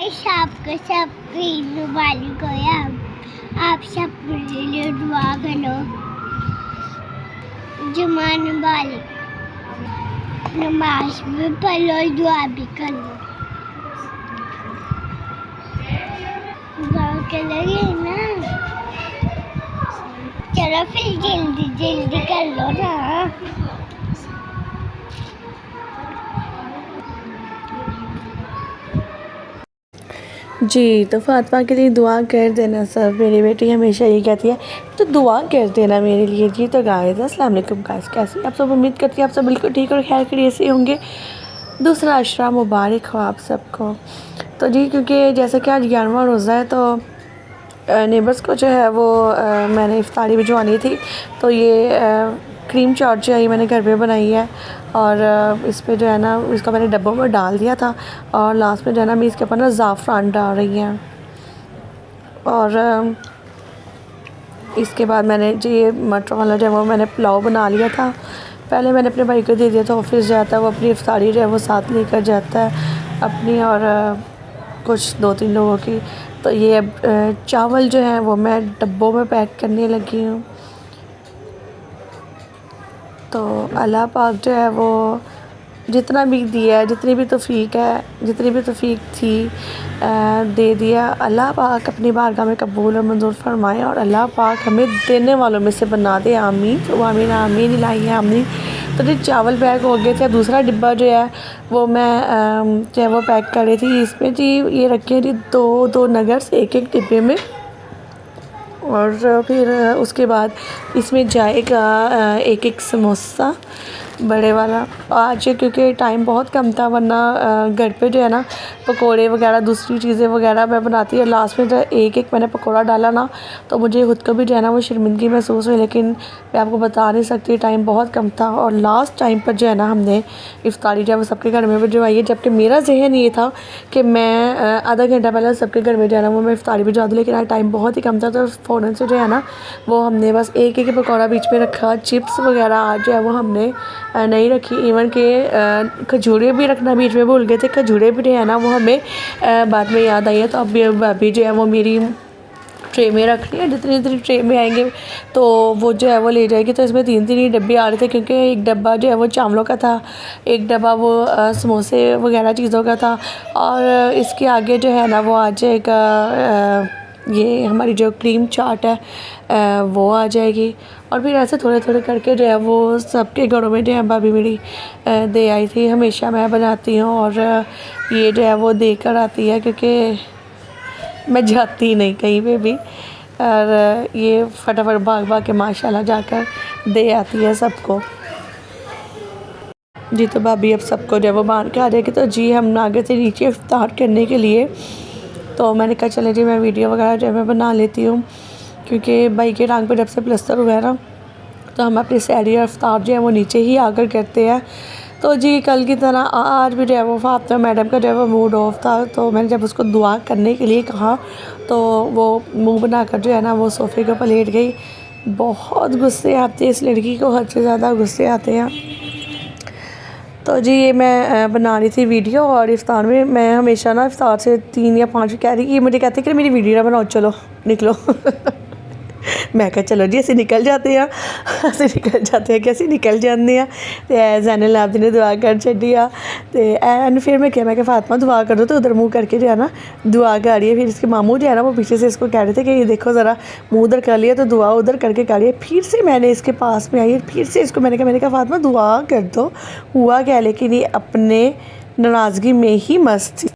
सबको सब वाली को आप सब मेरे लिए दुआ करो। जुमान वाली नमाज भी पढ़ लो, दुआ भी कर लो। दुआ कर लगे ना, चलो फिर जल्दी जल्दी कर लो ना। जी, तो फ़ातिमा के लिए दुआ कर देना सब। मेरी बेटी हमेशा ये कहती है तो दुआ कर देना मेरे लिए। जी तो गाइस अस्सलाम वालेकुम गाइस, कैसे आप सब? उम्मीद करती हैं आप सब बिल्कुल ठीक और खैर खैरियत से होंगे। दूसरा अशरा मुबारक हो आप सबको। तो जी क्योंकि जैसे कि आज 11वां रोज़ा है तो नेबर्स को जो है वो मैंने इफ्तारी भिजवानी थी। तो ये क्रीम चाट जो है ये मैंने घर पे बनाई है और इस पे जो है ना इसको मैंने डब्बों में डाल दिया था और लास्ट में जो है ना मैं इसके ऊपर ना ज़ाफ़रान डाल रही हैं। और इसके बाद मैंने जी ये मटर वाला जो है वो मैंने पुलाव बना लिया था। पहले मैंने अपने भाई को दे दिया था, ऑफिस जाता है वो अपनी इफ्तारी जो है वो साथ लेकर जाता है अपनी और कुछ 2-3 लोगों की। तो ये अब चावल जो है वो मैं डब्बों में पैक करने लगी हूँ। तो अल्लाह पाक जो है वो जितना भी दिया है, जितनी भी तौफ़ीक थी दे दिया। अल्लाह पाक अपनी बारगाह में कबूल और मंजूर फरमाए और अल्लाह पाक हमें देने वालों में से बना दे। आमीन तो आमीन आमीन इलाही आमीन। तो जी चावल पैक हो गए थे। दूसरा डिब्बा जो है वो मैं जो है वो पैक कर रही थी। इसमें जी ये रखे जी दो नगर्स एक डिब्बे में। और फिर उसके बाद इसमें जाएगा एक समोसा बड़े वाला। आज क्योंकि टाइम बहुत कम था वरना घर पे जो है ना पकोड़े वगैरह दूसरी चीज़ें वगैरह मैं बनाती है। लास्ट में जो एक मैंने पकोड़ा डाला ना तो मुझे खुद को भी जो है ना वो शर्मिंदगी महसूस हुई, लेकिन मैं आपको बता नहीं सकती टाइम बहुत कम था। और लास्ट टाइम पर जो है ना हमने इफ्तारी जो है वो सबके घर में भिजवाई है, जबकि मेरा जहन ये था कि मैं आधा घंटा पहले सबके घर में जो है ना वो मैं इफ्तारी भिजवा दूँ, लेकिन आज टाइम बहुत ही कम था। तो फ़ौरन से जो है ना वो हमने बस एक पकौड़ा बीच में रखा। चिप्स वगैरह आज जो है वो हमने नहीं रखी। इवन के खजूरें भी रखना बीच में भूल गए थे। खजूरें भी है ना वो हमें बाद में याद आई है। तो अब भाभी जो है वो मेरी ट्रे में रख रही है, जितनी ट्रे में आएंगे तो वो जो है वो ले जाएगी। तो इसमें 3 ही डब्बे आ रहे थे क्योंकि एक डब्बा जो है वो चावलों का था, एक डब्बा वो समोसे वगैरह चीज़ों का था और इसके आगे जो है ना वो आ जाएगा ये हमारी जो क्रीम चाट है वो आ जाएगी। और फिर ऐसे थोड़े थोड़े करके जो है वो सबके घरों में जो है भाभी मेरी दे आई थी। हमेशा मैं बनाती हूँ और ये जो है वो दे कर आती है क्योंकि मैं जाती नहीं कहीं पे भी, और ये फटाफट भाग के माशाल्लाह जाकर दे आती है सबको। जी तो भाभी अब सबको जो है वो बांध के आ जाएगी। तो जी हम आगे से नीचे इफ्तार करने के लिए, तो मैंने कहा चले जी मैं वीडियो वगैरह जो है मैं बना लेती हूँ क्योंकि भाई के टांग पे जब से प्लस्तर हुआ है ना तो हम अपनी सहरी और इफ्तार जो है वो नीचे ही आकर करते हैं। तो जी कल की तरह आज भी जो है वो फातिमा मैडम का जो है वो मूड ऑफ था। तो मैंने जब उसको दुआ करने के लिए कहा तो वो मुँह बनाकर जो है ना वो सोफ़े के ऊपर लेट गई। बहुत गुस्से आते हैं इस लड़की को, हद से ज़्यादा गुस्से आते हैं। तो जी ये मैं बना रही थी वीडियो और इफ्तार में मैं हमेशा ना इफ्तार से 3 या 5 कह रही कि मुझे कहते कि मेरी वीडियो ना बनाओ, चलो निकलो मैं कहा चलो जी ऐसे निकल जाते हैं कि ऐसे निकल जाते हैं। तो ज़ैनुल आबिदीन ने दुआ कर छड़ी आ तो एंड फिर मैं क्या फातिमा दुआ कर दो, तो उधर मुँह करके जो है ना दुआ कर रही है। फिर इसके मामू जो है ना वो पीछे से इसको कह रहे थे कि ये देखो ज़रा मुँह उधर कर लिया तो दुआ उधर करके कर रही है। फिर से मैंने इसके पास में आई, फिर से इसको मैंने कहा फातिमा दुआ कर दो, हुआ क्या, लेकिन ये अपने नाराज़गी में ही मस्त थी।